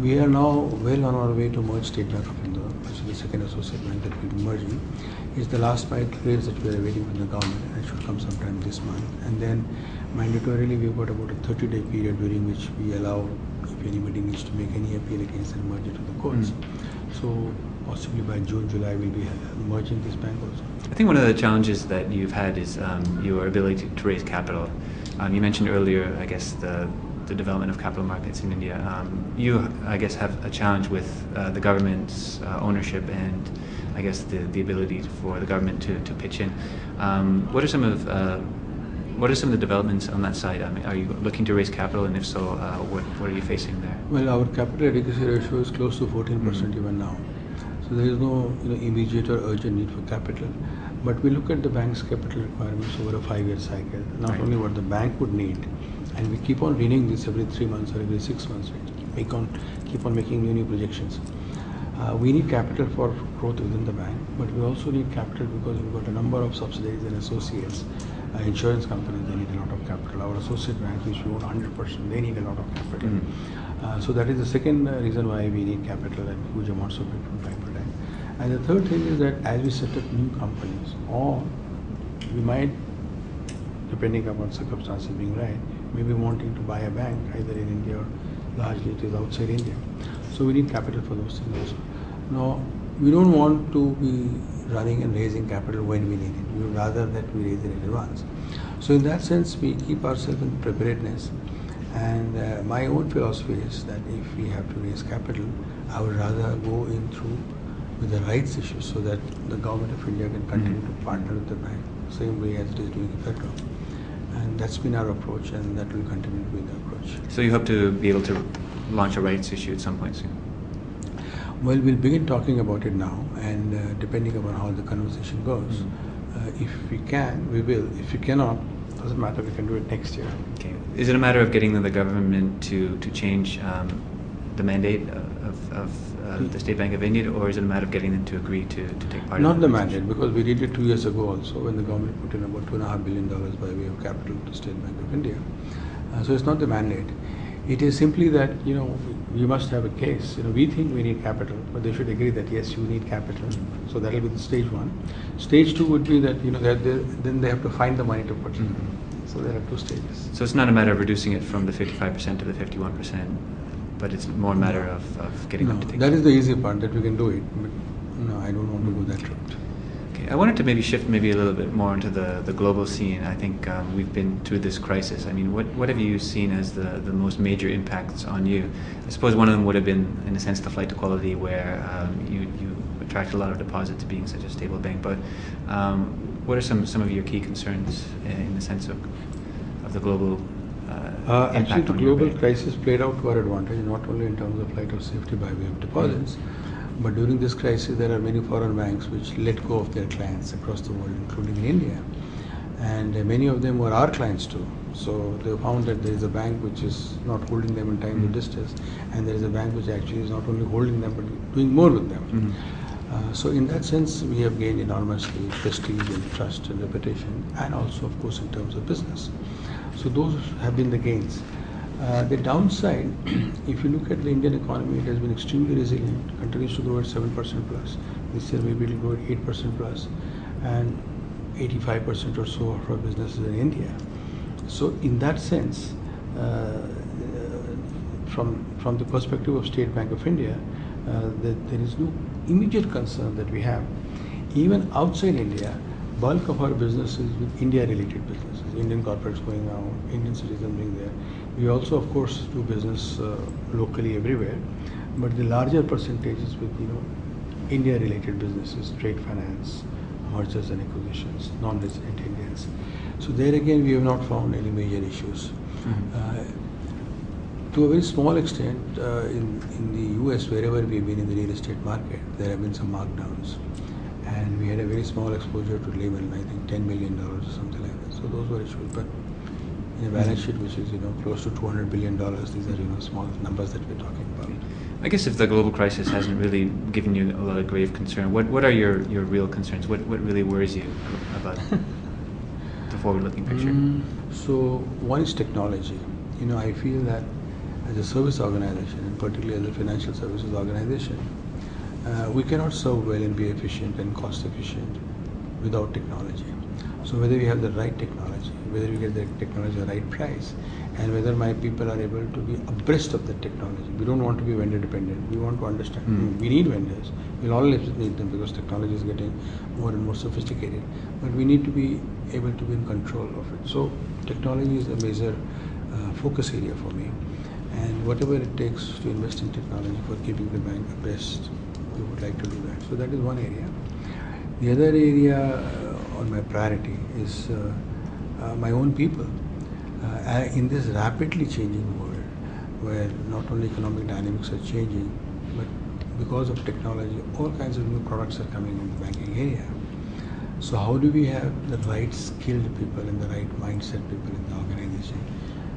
We are now well on our way to merge State Bank of India, which is the second associate bank that we'll be merging. It's the last mile clearance that we are awaiting from the government, and it should come sometime this month. And then mandatorily we've got about a 30-day period during which we allow if anybody needs to make any appeal against and merge it to the courts. So possibly by June, July we'll be merging this bank also. I think one of the challenges that you've had is your ability to raise capital. You mentioned earlier, I guess, the development of capital markets in India. You, I guess, have a challenge with the government's ownership and, I guess, the ability for the government to pitch in. What are some of the developments on that side? I mean, are you looking to raise capital, and if so, what are you facing there? Well, our capital adequacy ratio is close to 14% even now. So there is no immediate or urgent need for capital. But we look at the bank's capital requirements over a 5-year cycle, not only what the bank would need, and we keep on renewing this every 3 months or every 6 months. We keep on making new projections. We need capital for growth within the bank, but we also need capital because we've got a number of subsidiaries and associates. Insurance companies, they need a lot of capital. Our associate banks, which we own 100%, they need a lot of capital. So that is the second reason why we need capital and huge amounts of it from time to time. And the third thing is that as we set up new companies, or we might, depending upon circumstances being right, maybe wanting to buy a bank either in India or largely it is outside India. So we need capital for those things also. Now, we don't want to be running and raising capital when we need it. We would rather that we raise it in advance. So in that sense, we keep ourselves in preparedness. And my own philosophy is that if we have to raise capital, I would rather go in through with the rights issue so that the government of India can continue to partner with the bank, same way as it is doing in federal. And that's been our approach, and that will continue to be the approach. So you hope to be able to launch a rights issue at some point soon? Well, we'll begin talking about it now, and depending upon how the conversation goes, if we can, we will. If we cannot, doesn't matter, we can do it next year. Okay. Is it a matter of getting the government to change the mandate of the State Bank of India, or is it a matter of getting them to agree to take part in Not the mandate, because we did it 2 years ago also, when the government put in about $2.5 billion by way of capital to State Bank of India. So it's not the mandate. It is simply that, we must have a case. We think we need capital, but they should agree that yes, you need capital. So that will be the stage 1. Stage 2 would be that, then they have to find the money to put in. So there are 2 stages. So it's not a matter of reducing it from the 55% to the 51%, but it's more a matter of getting them to take it. That is the easy part, that we can do it. But no, I don't want to go that route. Okay, I wanted to maybe shift a little bit more into the global scene. I think we've been through this crisis. I mean, what have you seen as the most major impacts on you? I suppose one of them would have been, in a sense, the flight to quality, where you attract a lot of deposits being such a stable bank. But what are some of your key concerns in the sense of the global actually, the global crisis played out to our advantage, not only in terms of flight of safety by way of deposits, but during this crisis there are many foreign banks which let go of their clients across the world, including in India. And many of them were our clients too. So they found that there is a bank which is not holding them in times of distress, and there is a bank which actually is not only holding them but doing more with them. So in that sense, we have gained enormously prestige and trust and reputation, and also of course in terms of business. So those have been the gains. The downside, if you look at the Indian economy, it has been extremely resilient, continues to grow at 7% plus. This year maybe it will grow at 8% plus, and 85% or so of our business is in India. So in that sense, from the perspective of State Bank of India, there is no immediate concern that we have. Even outside India, bulk of our business is with India-related businesses, Indian corporates going out, Indian citizens being there. We also, of course, do business locally everywhere, but the larger percentage is with India-related businesses, trade finance, mergers and acquisitions, non-resident Indians. So there again, we have not found any major issues. To a very small extent, in the US, wherever we've been in the real estate market, there have been some markdowns. And we had a very small exposure to Lehman, I think $10 million or something like that. So those were issues. But in a balance sheet which is close to $200 billion, these are small numbers that we're talking about. I guess if the global crisis hasn't really given you a lot of grave concern, what are your real concerns? What really worries you about the forward-looking picture? So one is technology. I feel that as a service organization, and particularly as a financial services organization, we cannot serve well and be efficient and cost efficient without technology. So whether we have the right technology, whether we get the technology at the right price, and whether my people are able to be abreast of the technology. We don't want to be vendor dependent. We want to understand. We need vendors. We'll always need them because technology is getting more and more sophisticated. But we need to be able to be in control of it. So technology is a major focus area for me. And whatever it takes to invest in technology for keeping the bank abreast, we would like to do that. So that is one area. The other area on my priority is my own people. In this rapidly changing world, where not only economic dynamics are changing, but because of technology, all kinds of new products are coming in the banking area. So how do we have the right skilled people and the right mindset people in the organization?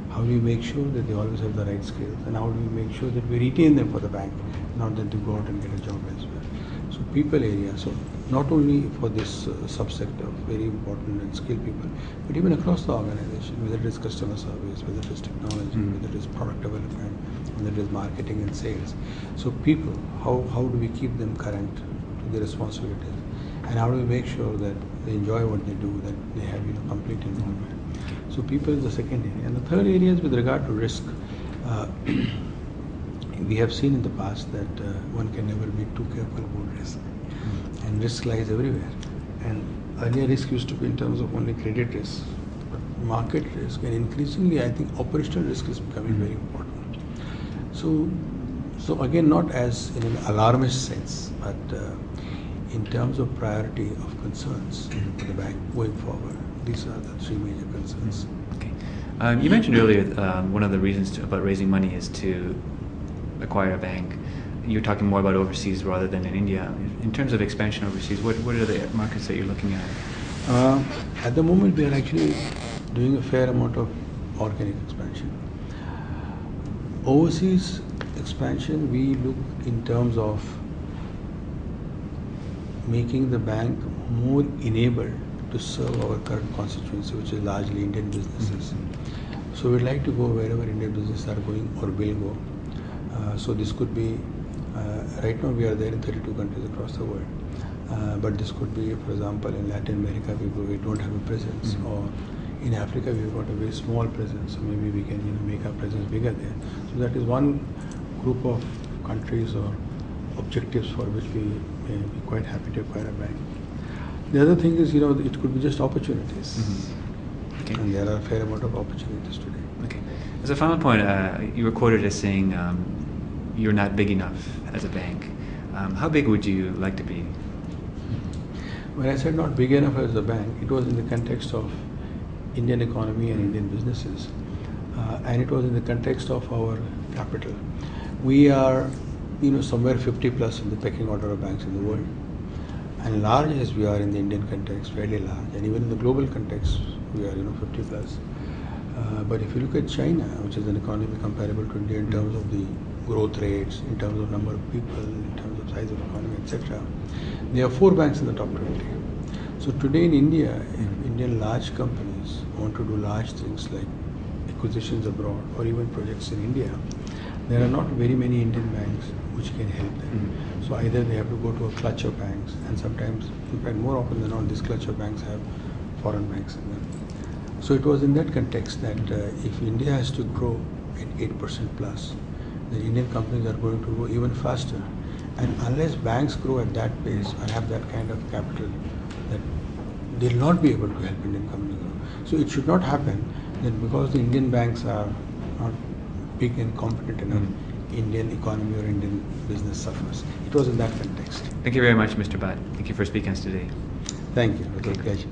How do we make sure that they always have the right skills? And how do we make sure that we retain them for the bank, not that they go out and get a job elsewhere? So people area, so not only for this subsector, very important and skilled people, but even across the organization, whether it is customer service, whether it is technology, whether it is product development, whether it is marketing and sales. So people, how do we keep them current to their responsibilities? And how do we make sure that they enjoy what they do, that they have complete involvement? So people is the second area. And the third area is with regard to risk. We have seen in the past that one can never be too careful about risk. And risk lies everywhere. And earlier risk used to be in terms of only credit risk, but market risk, and increasingly I think operational risk is becoming very important. So again, not as in an alarmist sense, but in terms of priority of concerns for the bank going forward. These are the three major concerns. Okay. You mentioned earlier one of the reasons about raising money is to acquire a bank. You're talking more about overseas rather than in India. In terms of expansion overseas, what are the markets that you're looking at? At the moment, we are actually doing a fair amount of organic expansion. Overseas expansion, we look in terms of making the bank more enabled to serve our current constituency, which is largely Indian businesses. So we'd like to go wherever Indian businesses are going or will go. So this could be, right now we are there in 32 countries across the world. But this could be, for example, in Latin America we don't have a presence, or in Africa we've got a very small presence, so maybe we can make our presence bigger there. So that is one group of countries or objectives for which we may be quite happy to acquire a bank. The other thing is, it could be just opportunities. Okay. And there are a fair amount of opportunities today. Okay. As a final point, you were quoted as saying you're not big enough as a bank. How big would you like to be? When I said not big enough as a bank, it was in the context of Indian economy and Indian businesses. And it was in the context of our capital. We are, somewhere 50 plus in the pecking order of banks in the world. And large as we are in the Indian context, fairly large. And even in the global context, we are, 50 plus. But if you look at China, which is an economy comparable to India in terms of the growth rates, in terms of number of people, in terms of size of economy, etc., there are 4 banks in the top 20. So today in India, if Indian large companies want to do large things like acquisitions abroad or even projects in India, there are not very many Indian banks which can help them. So either they have to go to a clutch of banks, and sometimes, in fact more often than not, these clutch of banks have foreign banks in them. So it was in that context that if India has to grow at 8% plus, the Indian companies are going to grow even faster. And unless banks grow at that pace or have that kind of capital, that they'll not be able to help Indian companies grow. So it should not happen that because the Indian banks are not big and competent enough, Indian economy or Indian business suffers. It was in that context. Thank you very much, Mr. Bhatt. Thank you for speaking to us today. Thank you. It was a pleasure.